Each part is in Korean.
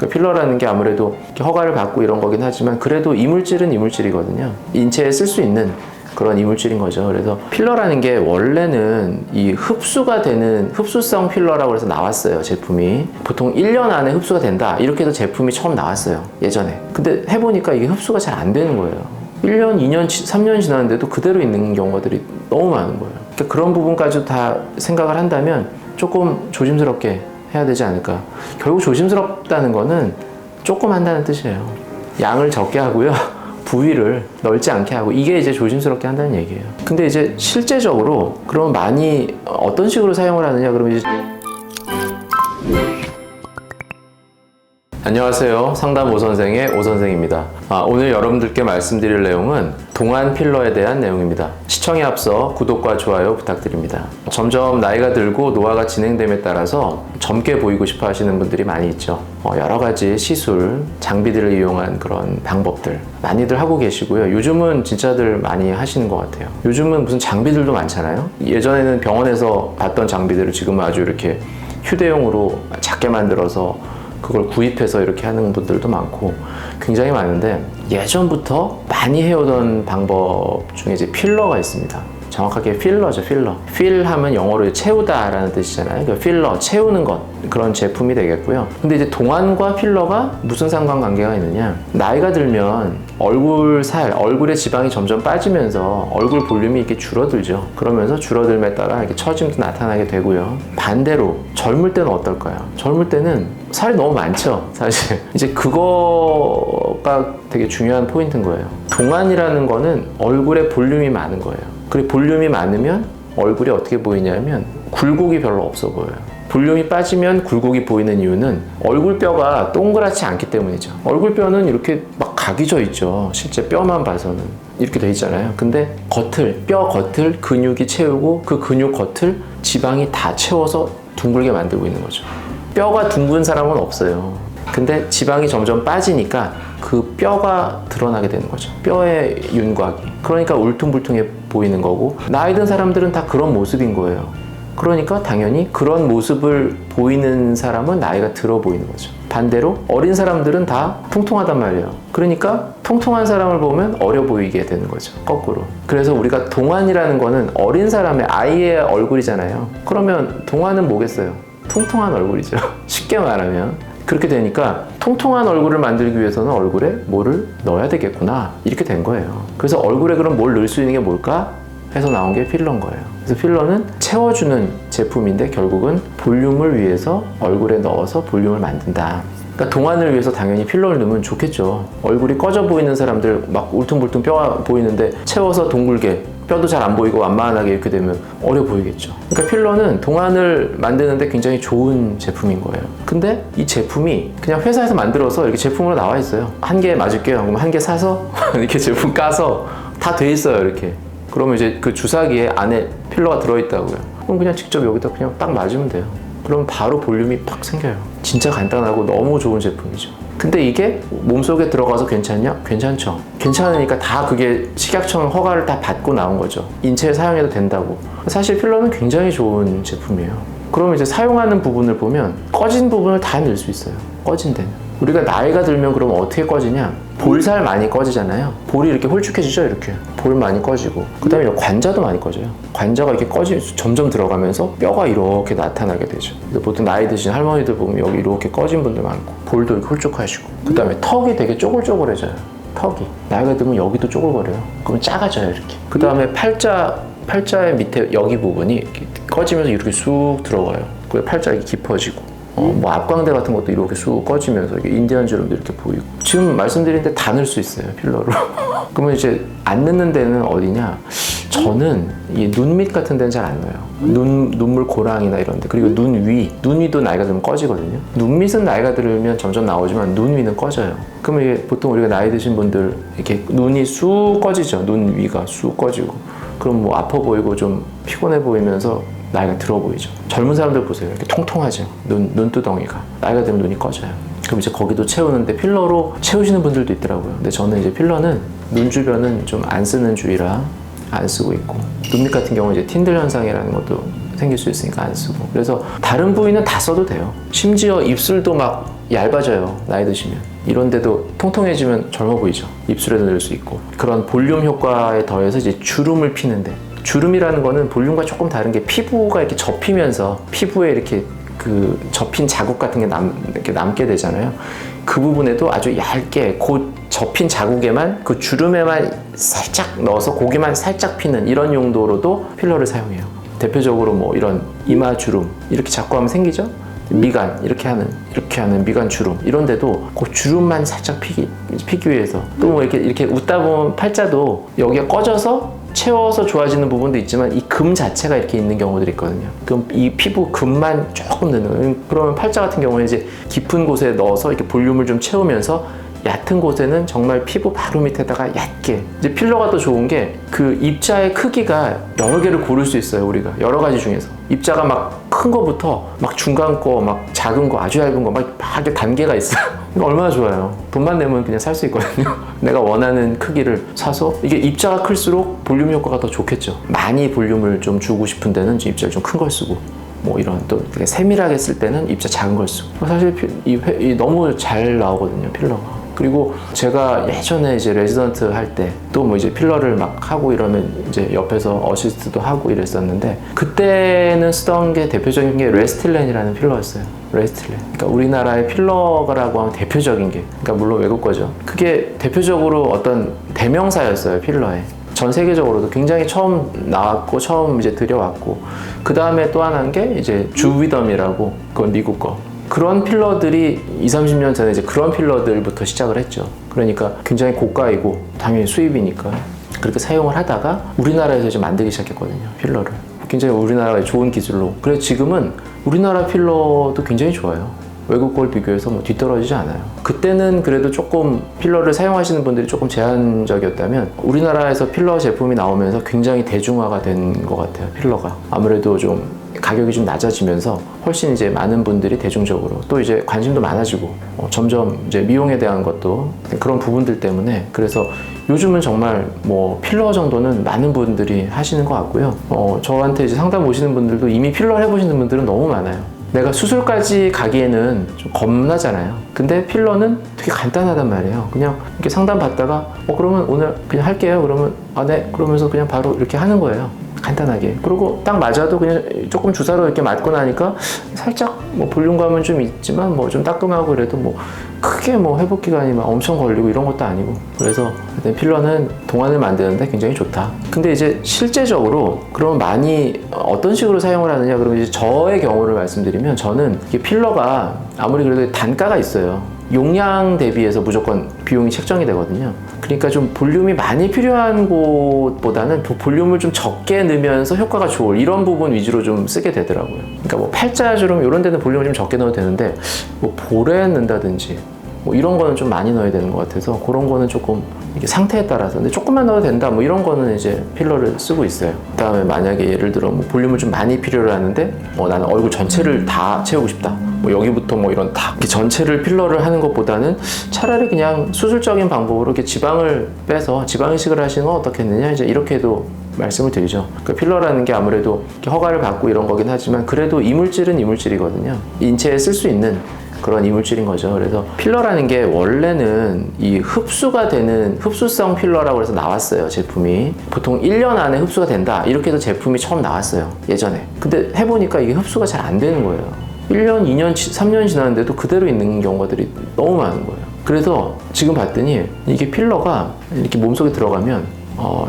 그 필러라는 게 아무래도 허가를 받고 이런 거긴 하지만 그래도 이물질은 이물질이거든요. 인체에 쓸 수 있는 그런 이물질인 거죠. 그래서 필러라는 게 원래는 이 흡수가 되는 흡수성 필러라고 해서 나왔어요. 제품이 보통 1년 안에 흡수가 된다 이렇게 해서 제품이 처음 나왔어요. 예전에. 근데 해보니까 이게 흡수가 잘 안 되는 거예요. 1년, 2년, 3년 지났는데도 그대로 있는 경우들이 너무 많은 거예요. 그러니까 그런 부분까지 다 생각을 한다면 조금 조심스럽게 해야 되지 않을까. 결국 조심스럽다는 거는 조금 한다는 뜻이에요. 양을 적게 하고요. 부위를 넓지 않게 하고 이게 이제 조심스럽게 한다는 얘기예요. 근데 이제 실제적으로 그러면 많이 어떤 식으로 사용을 하느냐 그러면 이제 안녕하세요. 상담 오선생의 오선생입니다. 오늘 여러분들께 말씀드릴 내용은 동안 필러에 대한 내용입니다. 시청에 앞서 구독과 좋아요 부탁드립니다. 점점 나이가 들고 노화가 진행됨에 따라서 젊게 보이고 싶어 하시는 분들이 많이 있죠. 여러 가지 시술, 장비들을 이용한 그런 방법들 많이들 하고 계시고요. 요즘은 진짜들 많이 하시는 것 같아요. 요즘은 무슨 장비들도 많잖아요. 예전에는 병원에서 봤던 장비들을 지금은 아주 이렇게 휴대용으로 작게 만들어서 그걸 구입해서 이렇게 하는 분들도 많고 굉장히 많은데 예전부터 많이 해오던 방법 중에 이제 필러가 있습니다. 정확하게 필러죠, 필러. 필 하면 영어로 채우다 라는 뜻이잖아요. 그러니까 필러, 채우는 것. 그런 제품이 되겠고요. 근데 이제 동안과 필러가 무슨 상관관계가 있느냐. 나이가 들면 얼굴 살, 얼굴의 지방이 점점 빠지면서 얼굴 볼륨이 이렇게 줄어들죠. 그러면서 줄어들에 따라 이렇게 처짐도 나타나게 되고요. 반대로 젊을 때는 어떨까요? 젊을 때는 살이 너무 많죠, 사실. 이제 그거가 되게 중요한 포인트인 거예요. 동안이라는 거는 얼굴에 볼륨이 많은 거예요. 그리고 볼륨이 많으면 얼굴이 어떻게 보이냐면 굴곡이 별로 없어 보여요. 볼륨이 빠지면 굴곡이 보이는 이유는 얼굴뼈가 동그랗지 않기 때문이죠. 얼굴뼈는 이렇게 막 각이 져 있죠. 실제 뼈만 봐서는 이렇게 돼 있잖아요. 근데 겉을, 뼈 겉을 근육이 채우고 그 근육 겉을 지방이 다 채워서 둥글게 만들고 있는 거죠. 뼈가 둥근 사람은 없어요. 근데 지방이 점점 빠지니까 그 뼈가 드러나게 되는 거죠. 뼈의 윤곽이. 그러니까 울퉁불퉁해 보이는 거고 나이 든 사람들은 다 그런 모습인 거예요. 그러니까 당연히 그런 모습을 보이는 사람은 나이가 들어 보이는 거죠. 반대로 어린 사람들은 다 통통하단 말이에요. 그러니까 통통한 사람을 보면 어려 보이게 되는 거죠. 거꾸로. 그래서 우리가 동안이라는 거는 어린 사람의 아이의 얼굴이잖아요. 그러면 동안은 뭐겠어요? 통통한 얼굴이죠. 쉽게 말하면. 그렇게 되니까 통통한 얼굴을 만들기 위해서는 얼굴에 뭐를 넣어야 되겠구나 이렇게 된 거예요. 그래서 얼굴에 그럼 뭘 넣을 수 있는 게 뭘까 해서 나온 게 필러인 거예요. 그래서 필러는 채워주는 제품인데 결국은 볼륨을 위해서 얼굴에 넣어서 볼륨을 만든다. 그러니까 동안을 위해서 당연히 필러를 넣으면 좋겠죠. 얼굴이 꺼져 보이는 사람들 막 울퉁불퉁 뼈가 보이는데 채워서 둥글게 뼈도 잘 안 보이고 완만하게 이렇게 되면 어려 보이겠죠. 그러니까 필러는 동안을 만드는데 굉장히 좋은 제품인 거예요. 근데 이 제품이 그냥 회사에서 만들어서 이렇게 제품으로 나와 있어요. 한 개 맞을게요. 그럼 한 개 사서 이렇게 제품 까서 다 돼 있어요. 이렇게. 그러면 이제 그 주사기에 안에 필러가 들어있다고요. 그럼 그냥 직접 여기다 그냥 딱 맞으면 돼요. 그러면 바로 볼륨이 팍 생겨요. 진짜 간단하고 너무 좋은 제품이죠. 근데 이게 몸속에 들어가서 괜찮냐? 괜찮죠. 괜찮으니까 다 그게 식약청 허가를 다 받고 나온 거죠. 인체에 사용해도 된다고. 사실 필러는 굉장히 좋은 제품이에요. 그럼 이제 사용하는 부분을 보면 꺼진 부분을 다 낼 수 있어요. 꺼진 데는. 우리가 나이가 들면 그럼 어떻게 꺼지냐? 볼살 많이 꺼지잖아요. 볼이 이렇게 홀쭉해지죠, 이렇게. 볼 많이 꺼지고. 그 다음에 관자도 많이 꺼져요. 관자가 이렇게 점점 들어가면서 뼈가 이렇게 나타나게 되죠. 보통 나이 드신 할머니들 보면 여기 이렇게 꺼진 분들 많고, 볼도 이렇게 홀쭉하시고. 그 다음에 턱이 되게 쪼글쪼글해져요. 턱이. 나이가 들면 여기도 쪼글거려요. 그러면 작아져요, 이렇게. 그 다음에 팔자의 밑에 여기 부분이 이렇게 꺼지면서 이렇게 쑥 들어가요. 그리고 팔자 이렇게 깊어지고. 뭐 앞광대 같은 것도 이렇게 쑥 꺼지면서 이게 인디안 주름도 이렇게 보이고. 지금 말씀드린 다 넣을 수 있어요, 필러로. 그러면 이제 안 넣는 데는 어디냐? 저는 이 눈 밑 같은 데는 잘 안 넣어요. 눈물 고랑이나 이런 데. 그리고 눈 위도 나이가 들면 꺼지거든요. 눈 밑은 나이가 들면 점점 나오지만 눈 위는 꺼져요. 그러면 이게 보통 우리가 나이 드신 분들 이렇게 눈이 쑥 꺼지죠. 눈 위가 쑥 꺼지고. 그럼 뭐 아파 보이고 좀 피곤해 보이면서 나이가 들어 보이죠. 젊은 사람들 보세요. 이렇게 통통하죠. 눈두덩이가. 나이가 들면 눈이 꺼져요. 그럼 이제 거기도 채우는데 필러로 채우시는 분들도 있더라고요. 근데 저는 이제 필러는 눈 주변은 좀 안 쓰는 주의라 안 쓰고 있고, 눈밑 같은 경우는 이제 틴들 현상이라는 것도 생길 수 있으니까 안 쓰고. 그래서 다른 부위는 다 써도 돼요. 심지어 입술도 막 얇아져요, 나이 드시면. 이런데도 통통해지면 젊어 보이죠. 입술에도 넣을 수 있고. 그런 볼륨 효과에 더해서 이제 주름을 피는데, 주름이라는 거는 볼륨과 조금 다른 게 피부가 이렇게 접히면서 피부에 이렇게 그 접힌 자국 같은 게 이렇게 남게 되잖아요. 그 부분에도 아주 얇게 그 접힌 자국에만, 그 주름에만 살짝 넣어서 고기만 살짝 피는 이런 용도로도 필러를 사용해요. 대표적으로 뭐 이런 이마 주름 이렇게 자꾸 하면 생기죠. 미간 이렇게 하는 미간 주름, 이런데도 그 주름만 살짝 피기 위해서, 또 뭐 이렇게 웃다 보면 팔자도 여기가 꺼져서 채워서 좋아지는 부분도 있지만 이 금 자체가 이렇게 있는 경우들이 있거든요. 그럼 이 피부 금만 조금 넣는 거예요. 그러면 팔자 같은 경우는 이제 깊은 곳에 넣어서 이렇게 볼륨을 좀 채우면서 얕은 곳에는 정말 피부 바로 밑에다가 얕게. 이제 필러가 또 좋은 게 그 입자의 크기가 여러 개를 고를 수 있어요. 우리가 여러 가지 중에서 입자가 막 큰 거부터 막 중간 거, 막 작은 거, 아주 얇은 거 막 이렇게 단계가 있어요. 이거 얼마나 좋아요. 돈만 내면 그냥 살 수 있거든요. 내가 원하는 크기를 사서, 이게 입자가 클수록 볼륨 효과가 더 좋겠죠. 많이 볼륨을 좀 주고 싶은 데는 입자를 좀 큰 걸 쓰고, 뭐 이런 또 세밀하게 쓸 때는 입자 작은 걸 쓰고. 사실 너무 잘 나오거든요, 필러가. 그리고 제가 예전에 이제 레지던트 할 때 또 뭐 이제 필러를 막 하고 이러면 이제 옆에서 어시스트도 하고 이랬었는데, 그때는 쓰던 게 대표적인 게 레스틸렌이라는 필러였어요. 레스틸렌. 그러니까 우리나라의 필러라고 하면 대표적인 게, 그러니까 물론 외국 거죠. 그게 대표적으로 어떤 대명사였어요, 필러에. 전 세계적으로도 굉장히 처음 나왔고 처음 이제 들여왔고, 그 다음에 또 하나인 게 이제 주비덤이라고, 그건 미국 거. 그런 필러들이 20-30년 전에 이제 그런 필러들부터 시작을 했죠. 그러니까 굉장히 고가이고 당연히 수입이니까 그렇게 사용을 하다가 우리나라에서 이제 만들기 시작했거든요, 필러를. 굉장히 우리나라의 좋은 기술로. 그래서 지금은 우리나라 필러도 굉장히 좋아요. 외국 걸 비교해서 뭐 뒤떨어지지 않아요. 그때는 그래도 조금 필러를 사용하시는 분들이 조금 제한적이었다면, 우리나라에서 필러 제품이 나오면서 굉장히 대중화가 된 것 같아요, 필러가. 아무래도 좀 가격이 좀 낮아지면서 훨씬 이제 많은 분들이 대중적으로, 또 이제 관심도 많아지고, 점점 이제 미용에 대한 것도 그런 부분들 때문에, 그래서 요즘은 정말 뭐 필러 정도는 많은 분들이 하시는 것 같고요. 저한테 이제 상담 오시는 분들도 이미 필러를 해보시는 분들은 너무 많아요. 내가 수술까지 가기에는 좀 겁나잖아요. 근데 필러는 되게 간단하단 말이에요. 그냥 이렇게 상담 받다가 그러면 오늘 그냥 할게요. 그러면 네, 그러면서 그냥 바로 이렇게 하는 거예요. 간단하게. 그리고 딱 맞아도 그냥 조금 주사로 이렇게 맞고 나니까 살짝 뭐 볼륨감은 좀 있지만 뭐 좀 따끔하고, 그래도 뭐 크게 뭐 회복 기간이 막 엄청 걸리고 이런 것도 아니고. 그래서 필러는 동안을 만드는데 굉장히 좋다. 근데 이제 실제적으로 그러면 많이 어떤 식으로 사용을 하느냐, 그러면 이제 저의 경우를 말씀드리면, 저는 이게 필러가 아무리 그래도 단가가 있어요. 용량 대비해서 무조건 비용이 책정이 되거든요. 그러니까 좀 볼륨이 많이 필요한 곳보다는 볼륨을 좀 적게 넣으면서 효과가 좋을 이런 부분 위주로 좀 쓰게 되더라고요. 그러니까 뭐 팔자주름 이런 데는 볼륨을 좀 적게 넣어도 되는데, 뭐 볼에 넣는다든지 뭐 이런 거는 좀 많이 넣어야 되는 것 같아서, 그런 거는 조금 이게 상태에 따라서, 근데 조금만 넣어도 된다 뭐 이런 거는 이제 필러를 쓰고 있어요. 그 다음에 만약에 예를 들어 뭐 볼륨을 좀 많이 필요로 하는데 나는 얼굴 전체를 다 채우고 싶다, 뭐 여기부터 뭐 이런 다 이렇게 전체를 필러를 하는 것보다는 차라리 그냥 수술적인 방법으로 이렇게 지방을 빼서 지방 이식을 하시는 건 어떻겠느냐, 이제 이렇게도 말씀을 드리죠. 그 필러라는 게 아무래도 허가를 받고 이런 거긴 하지만, 그래도 이물질은 이물질이거든요. 인체에 쓸 수 있는 그런 이물질인 거죠. 그래서 필러라는 게 원래는 이 흡수가 되는 흡수성 필러라고 해서 나왔어요, 제품이. 보통 1년 안에 흡수가 된다, 이렇게 해서 제품이 처음 나왔어요, 예전에. 근데 해보니까 이게 흡수가 잘 안 되는 거예요. 1년, 2년, 3년 지났는데도 그대로 있는 경우들이 너무 많은 거예요. 그래서 지금 봤더니 이게 필러가 이렇게 몸속에 들어가면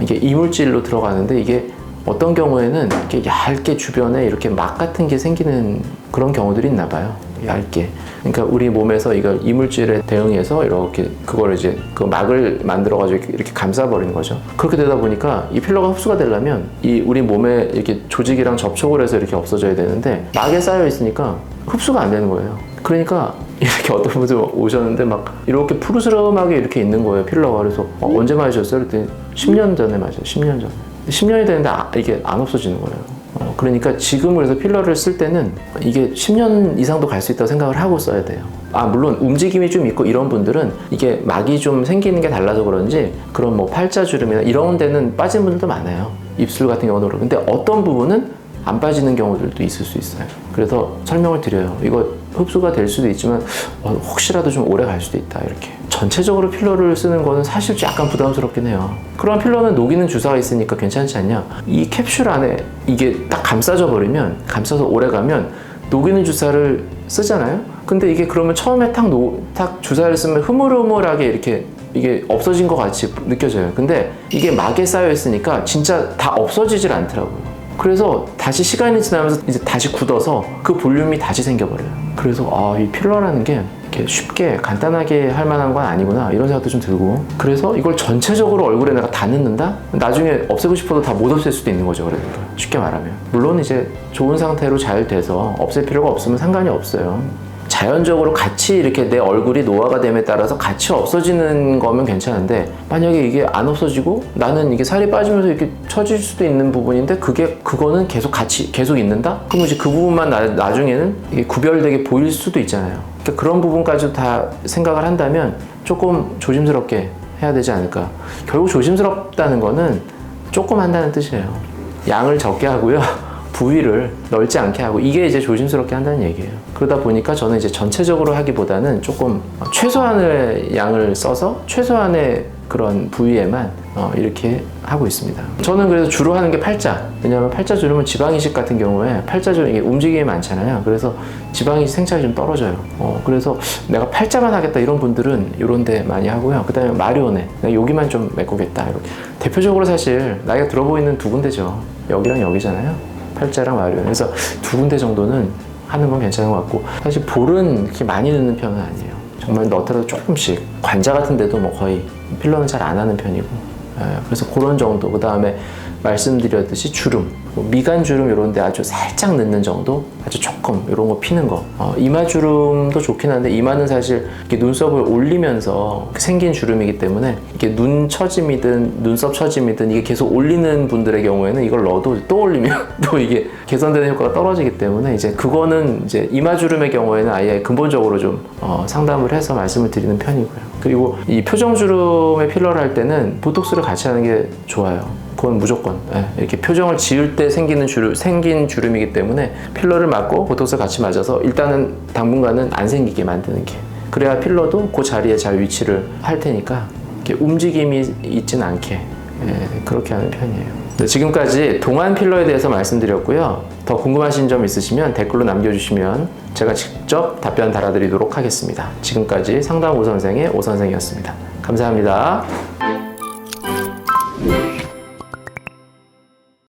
이게 이물질로 들어가는데, 이게 어떤 경우에는 이렇게 얇게 주변에 이렇게 막 같은 게 생기는 그런 경우들이 있나 봐요. 얇게. 그러니까 우리 몸에서 이걸 이물질에 대응해서 이렇게 그걸 이제 그 막을 만들어가지고 이렇게 감싸버리는 거죠. 그렇게 되다 보니까 이 필러가 흡수가 되려면 이 우리 몸에 이렇게 조직이랑 접촉을 해서 이렇게 없어져야 되는데, 막에 쌓여 있으니까 흡수가 안 되는 거예요. 그러니까 이렇게 어떤 분들 오셨는데 막 이렇게 푸르스름하게 이렇게 있는 거예요, 필러가. 그래서 언제 맞으셨어요? 그랬더니 10년 전에 맞아요. 10년 전에. 10년이 되는데 이게 안 없어지는 거예요. 그러니까 지금 그래서 필러를 쓸 때는 이게 10년 이상도 갈 수 있다고 생각을 하고 써야 돼요. 물론 움직임이 좀 있고 이런 분들은 이게 막이 좀 생기는 게 달라서 그런지, 그런 뭐 팔자주름이나 이런 데는 빠진 분들도 많아요. 입술 같은 경우도 그렇고. 근데 어떤 부분은 안 빠지는 경우들도 있을 수 있어요. 그래서 설명을 드려요. 이거 흡수가 될 수도 있지만 혹시라도 좀 오래 갈 수도 있다 이렇게. 전체적으로 필러를 쓰는 거는 사실 약간 부담스럽긴 해요. 그런 필러는 녹이는 주사가 있으니까 괜찮지 않냐? 이 캡슐 안에 이게 딱 감싸져 버리면, 감싸서 오래 가면 녹이는 주사를 쓰잖아요. 근데 이게 그러면 처음에 탁 주사를 쓰면 흐물흐물하게 이렇게 이게 없어진 것 같이 느껴져요. 근데 이게 막에 쌓여 있으니까 진짜 다 없어지질 않더라고요. 그래서 다시 시간이 지나면서 이제 다시 굳어서 그 볼륨이 다시 생겨버려요. 그래서 이 필러라는 게 이렇게 쉽게 간단하게 할 만한 건 아니구나 이런 생각도 좀 들고, 그래서 이걸 전체적으로 얼굴에 내가 다 넣는다? 나중에 없애고 싶어도 다 못 없앨 수도 있는 거죠. 그래도 쉽게 말하면. 물론 이제 좋은 상태로 잘 돼서 없앨 필요가 없으면 상관이 없어요. 자연적으로 같이 이렇게 내 얼굴이 노화가 됨에 따라서 같이 없어지는 거면 괜찮은데, 만약에 이게 안 없어지고 나는 이게 살이 빠지면서 이렇게 처질 수도 있는 부분인데 그거는 계속 있는다? 그럼 이제 그 부분만 나중에는 이게 구별되게 보일 수도 있잖아요. 그러니까 그런 부분까지도 다 생각을 한다면 조금 조심스럽게 해야 되지 않을까. 결국 조심스럽다는 거는 조금 한다는 뜻이에요. 양을 적게 하고요. 부위를 넓지 않게 하고, 이게 이제 조심스럽게 한다는 얘기예요. 그러다 보니까 저는 이제 전체적으로 하기보다는 조금 최소한의 양을 써서 최소한의 그런 부위에만 이렇게 하고 있습니다. 저는 그래서 주로 하는 게 팔자. 왜냐하면 팔자 주름은 지방 이식 같은 경우에 팔자 주름 이게 움직임이 많잖아요. 그래서 지방 이식 생착이 좀 떨어져요. 그래서 내가 팔자만 하겠다 이런 분들은 이런 데 많이 하고요. 그 다음에 마리오네, 내가 여기만 좀 메꾸겠다 이렇게. 대표적으로 사실 나이가 들어 보이는 두 군데죠. 여기랑 여기잖아요. 팔자랑 마리오네. 그래서 두 군데 정도는 하는 건 괜찮은 것 같고, 사실 볼은 그렇게 많이 넣는 편은 아니에요. 정말 넣더라도 조금씩. 관자 같은 데도 뭐 거의 필러는 잘 안 하는 편이고, 그래서 그런 정도. 그 다음에 말씀드렸듯이 주름, 미간 주름 이런 데 아주 살짝 넣는 정도, 아주 조금 이런 거 피는 거. 이마 주름도 좋긴 한데, 이마는 사실 이렇게 눈썹을 올리면서 생긴 주름이기 때문에 이게 눈 처짐이든 눈썹 처짐이든 이게 계속 올리는 분들의 경우에는 이걸 넣어도 또 올리면 또 이게 개선되는 효과가 떨어지기 때문에, 이제 그거는 이제 이마 주름의 경우에는 아예 근본적으로 좀 상담을 해서 말씀을 드리는 편이고요. 그리고 이 표정 주름의 필러를 할 때는 보톡스를 같이 하는 게 좋아요. 그건 무조건. 이렇게 표정을 지을 때 생긴 주름이기 때문에 필러를 맞고 보톡스 같이 맞아서 일단은 당분간은 안 생기게 만드는 게, 그래야 필러도 그 자리에 잘 위치를 할 테니까 이렇게 움직임이 있진 않게 그렇게 하는 편이에요. 네, 지금까지 동안 필러에 대해서 말씀드렸고요. 더 궁금하신 점 있으시면 댓글로 남겨주시면 제가 직접 답변 달아드리도록 하겠습니다. 지금까지 상담 오 선생의 오 선생이었습니다. 감사합니다.